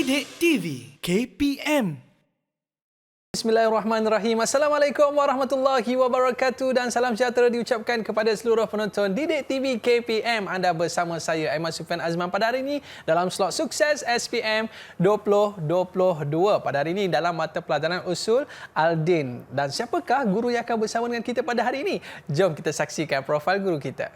Didik TV KPM. Bismillahirrahmanirrahim. Assalamualaikum warahmatullahi wabarakatuh dan salam sejahtera diucapkan kepada seluruh penonton Didik TV KPM. Anda bersama saya Aiman Sufian Azman pada hari ini dalam slot sukses SPM 2022. Pada hari ini dalam mata pelajaran usul Al-Din. Dan siapakah guru yang akan bersama dengan kita pada hari ini? Jom kita saksikan profil guru kita.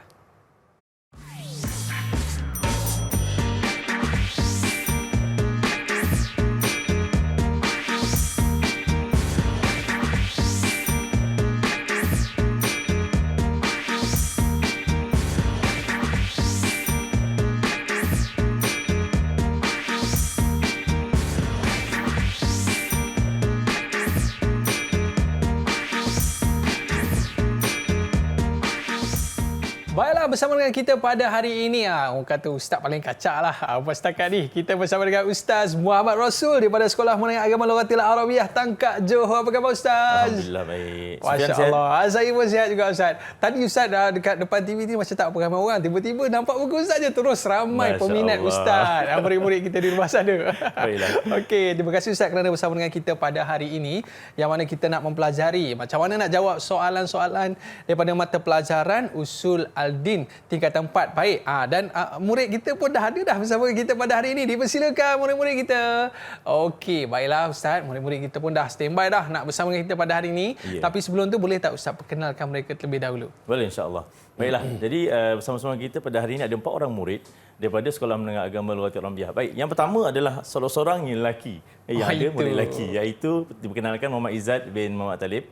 Baiklah, bersama dengan kita pada hari ini, orang kata ustaz paling kacak lah. Apa setakat ni, kita bersama dengan Ustaz Muhammad Rasul daripada Sekolah Menengah Agama Lughatil Arabiah Tangkak Johor. Apa khabar Ustaz? Alhamdulillah baik. Masya Allah. Saya pun sihat juga Ustaz. Tadi Ustaz dekat depan TV ni macam tak apa ramai orang. Tiba-tiba nampak muka Ustaz je terus ramai Masya peminat Allah. Ustaz. Murid-murid kita di rumah sana. Baiklah. Okey, terima kasih Ustaz kerana bersama dengan kita pada hari ini yang mana kita nak mempelajari macam mana nak jawab soalan-soalan daripada mata pelajaran usul Al-Din tingkatan 4. Baik. Dan murid kita pun dah ada dah bersama kita pada hari ini. Dipersilakan murid-murid kita. Okey, baiklah Ustaz. Murid-murid kita pun dah standby dah nak bersama dengan kita pada hari ini. Ya. Tapi sebelum tu boleh tak Ustaz perkenalkan mereka terlebih dahulu? Boleh insya-Allah. Baiklah. Jadi bersama-sama kita pada hari ini ada 4 orang murid daripada Sekolah Menengah Agama Lughatil Arabiah. Baik, yang pertama adalah seorang yang lelaki. Yang ada murid lelaki iaitu diperkenalkan Muhammad Izzat bin Muhammad Talib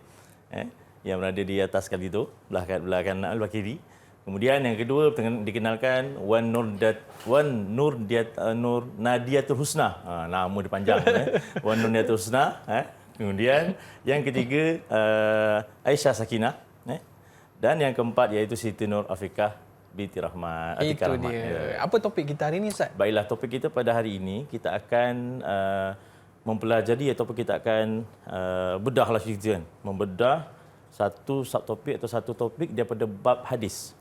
yang berada di atas kali itu, belah kanan belah kiri. Kemudian yang kedua dikenalkan Wan Nadiatul Husna. Nama dia panjang. Wan Nadiatul Husna. Kemudian yang ketiga Aisyah Sakinah. Dan yang keempat iaitu Siti Nur Afiqah binti Rahmat. Itu dia. Ya. Apa topik kita hari ini Ustaz? Baiklah, topik kita pada hari ini kita akan mempelajari ataupun kita akan bedahlah cerita kan. Membedah satu subtopik atau satu topik daripada bab hadis,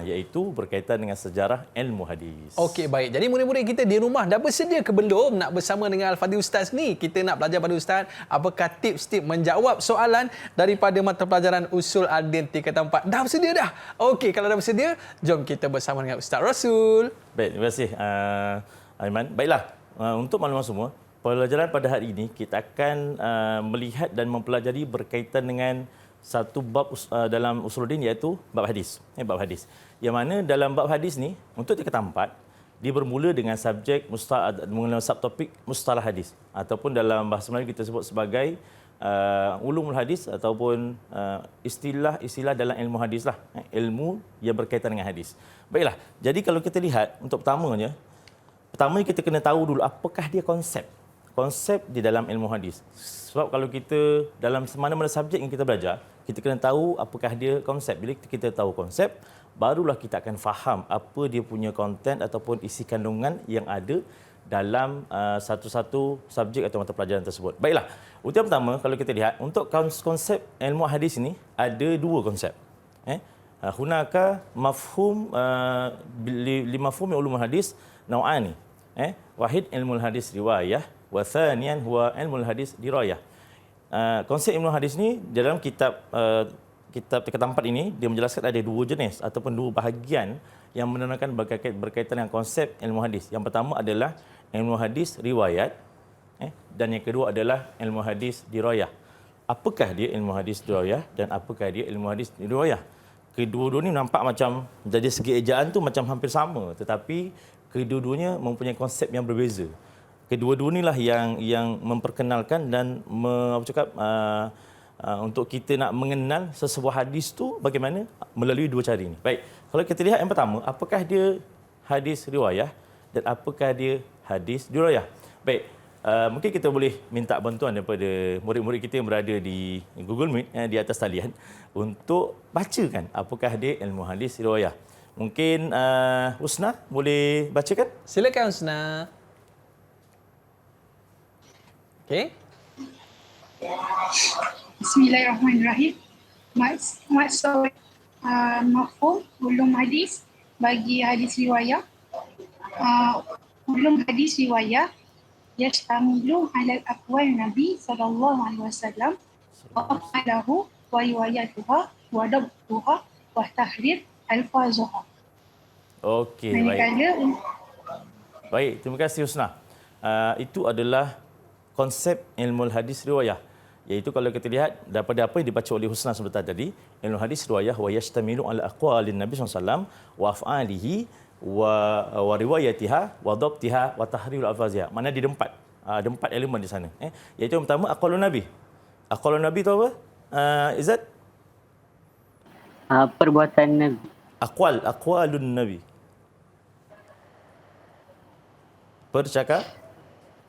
iaitu berkaitan dengan sejarah ilmu hadis. Okey, baik. Jadi murid-murid kita di rumah dah bersedia ke belum nak bersama dengan Al-Fadhil Ustaz ni? Kita nak belajar pada Ustaz apakah tips-tips menjawab soalan daripada mata pelajaran usul Al-Din tingkatan 4. Dah bersedia dah? Okey, kalau dah bersedia, jom kita bersama dengan Ustaz Rasul. Baik, terima kasih Aiman. Baiklah, untuk maklumat semua, pelajaran pada hari ini kita akan melihat dan mempelajari berkaitan dengan satu bab dalam usuluddin iaitu bab hadis. Bab hadis. Yang mana dalam bab hadis ni untuk tingkatan 4 dia bermula dengan subjek mengenai subtopik mustalah hadis ataupun dalam bahasa Melayu kita sebut sebagai ulumul hadis ataupun istilah dalam ilmu hadis lah. Ilmu yang berkaitan dengan hadis. Baiklah. Jadi kalau kita lihat untuk pertama kita kena tahu dulu apakah dia konsep di dalam ilmu hadis. Sebab kalau kita dalam mana-mana subjek yang kita belajar, kita kena tahu apakah dia konsep. Bila kita tahu konsep, barulah kita akan faham apa dia punya konten ataupun isi kandungan yang ada dalam satu-satu subjek atau mata pelajaran tersebut. Baiklah, untuk yang pertama kalau kita lihat, untuk konsep ilmu hadis ini ada 2 konsep. Hunaka mafhum li mafhum ulumul hadis nau'ani. Wahid ilmu hadis riwayah wa thaniyan huwa ilmu hadis dirayah. Konsep ilmu hadis ni dalam kitab tingkatan 4 ini dia menjelaskan ada 2 jenis ataupun 2 bahagian yang menerangkan berkaitan dengan konsep ilmu hadis. Yang pertama adalah ilmu hadis riwayat dan yang kedua adalah ilmu hadis dirayah. Apakah dia ilmu hadis dirayah dan apakah dia ilmu hadis dirayah? Kedua-dua ni nampak macam dari segi ejaan tu macam hampir sama, tetapi kedua-duanya mempunyai konsep yang berbeza. Kedua-dua inilah yang memperkenalkan dan untuk kita nak mengenal sesebuah hadis tu bagaimana melalui 2 cara ini. Baik, kalau kita lihat yang pertama, apakah dia hadis riwayah dan apakah dia hadis dirayah? Baik, mungkin kita boleh minta bantuan daripada murid-murid kita yang berada di Google Meet di atas talian untuk bacakan apakah dia ilmu hadis riwayah. Mungkin Husna boleh bacakan? Silakan Husna. Okey. Bismillahirrahmanirrahim. Maksud mafhum ulum hadis bagi hadis riwayah. Ulum hadis riwayah yashtamilu ala aqwal Nabi sallallahu alaihi wasallam wa af'alahu wa riwayatuha wa dabtuha wa tahrir alfazuha. Okey, baik. Manakala Baik, terima kasih Husna. Itu adalah konsep ilmu hadis riwayah. Iaitu kalau kita lihat daripada apa yang dibaca oleh Husna sebentar tadi, ilmu hadis riwayah wa yashtamilu ala aqwalin Nabi SAW wa af'alihi wa riwayatiha wa dhabtiha wa tahrirul alfaziha. Mana dia ada empat elemen di sana. Iaitu yang pertama aqwalun Nabi. Aqwalun Nabi tu apa? Izzat? Perbuatan Nabi. Aqwalun Nabi.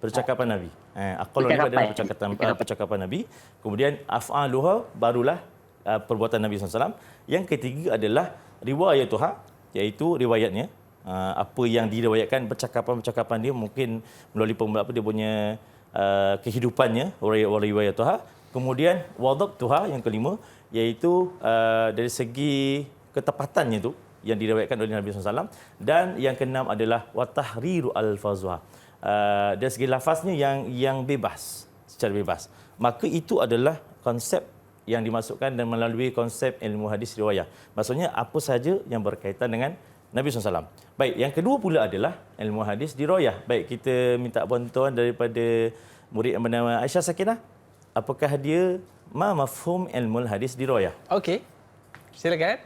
Percakapan Nabi. Aqwalun Nabi adalah percakapan Nabi. Kemudian af'aluha barulah perbuatan Nabi SAW. Yang ketiga adalah riwayatuha, iaitu riwayatnya. Apa yang diriwayatkan, percakapan-percakapan dia mungkin melalui dia punya kehidupannya, riwayatuha. Kemudian wadabtuha yang kelima, iaitu dari segi ketepatannya tu yang diriwayatkan oleh Nabi SAW. Dan yang keenam adalah watahriru alfazuha. Dari segi lafaznya yang bebas, secara bebas. Maka itu adalah konsep yang dimasukkan dan melalui konsep ilmu hadis riwayah. Maksudnya apa sahaja yang berkaitan dengan Nabi SAW. Baik, yang kedua pula adalah ilmu hadis dirayah. Baik, kita minta bantuan daripada murid yang bernama Aisyah Sakinah. Apakah dia mafhum ilmu hadis dirayah? Okey. Silakan.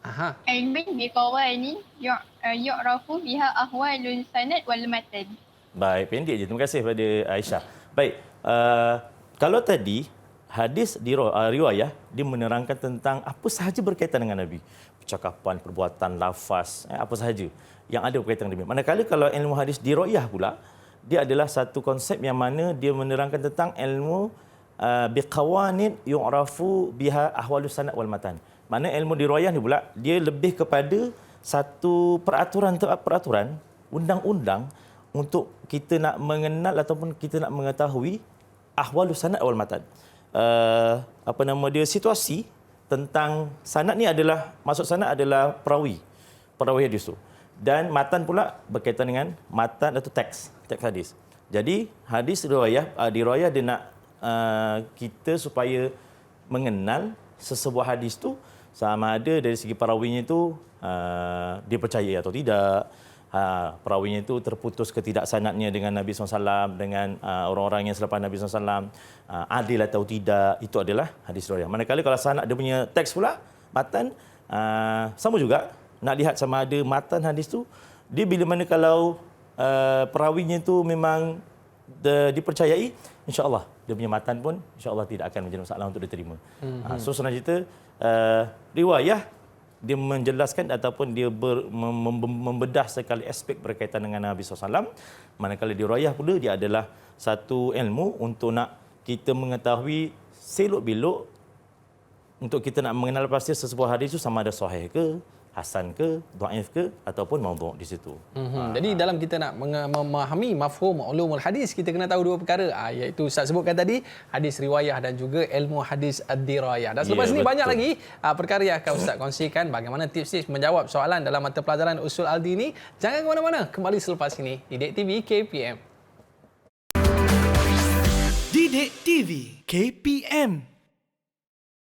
Aha. Ilmin biqawani yu'rafu biha ahwalul sanad wal matan. Baik, pendek je. Terima kasih kepada Aisyah. Baik, kalau tadi hadis riwayah dia menerangkan tentang apa sahaja berkaitan dengan Nabi. Percakapan, perbuatan, lafaz, apa sahaja yang ada berkaitan dengan Nabi. Manakala kalau ilmu hadis dirayah pula, dia adalah satu konsep yang mana dia menerangkan tentang ilmu biqawanin yu'rafu biha ahwalus sanad wal matan. Mana ilmu dirayah ni pula dia lebih kepada satu peraturan, undang-undang untuk kita nak mengenal ataupun kita nak mengetahui ahwalus sanad wal matan. Situasi tentang sanad ni adalah, maksud sanad adalah perawi hadis tu. Dan matan pula berkaitan dengan matan atau teks hadis. Jadi hadis dirayah dia nak kita supaya mengenal sesebuah hadis tu sama ada dari segi perawinya itu dipercayai atau tidak, perawinya itu terputus ke tidak sanadnya dengan Nabi SAW, dengan orang-orang yang selepas Nabi SAW, adil atau tidak, itu adalah hadis riwayah. Manakala kalau sanad dia punya teks pula, matan, sama juga, nak lihat sama ada matan hadis tu, dia bila mana kalau perawinya itu memang dipercayai, insya-Allah dia punya matan pun insya-Allah tidak akan menjadi masalah untuk diterima. So senang cerita, riwayah dia menjelaskan ataupun dia membedah sekali aspek berkaitan dengan Nabi SAW. Manakala dirayah pula dia adalah satu ilmu untuk nak kita mengetahui selok-belok, untuk kita nak mengenal pasti sesebuah hadis itu sama ada sahih ke, hasan ke, dhaif ke ataupun maudhu' di situ. Jadi dalam kita nak memahami mafhum ulumul hadis, kita kena tahu dua perkara, iaitu Ustaz sebutkan tadi, hadis riwayah dan juga ilmu hadis ad-dirayah. Dan selepas ini banyak lagi perkara yang akan Ustaz kongsikan, bagaimana tips-tips menjawab soalan dalam mata pelajaran Usul Al-Dini. Jangan ke mana-mana, kembali selepas ini di Didik TV KPM. Didik TV KPM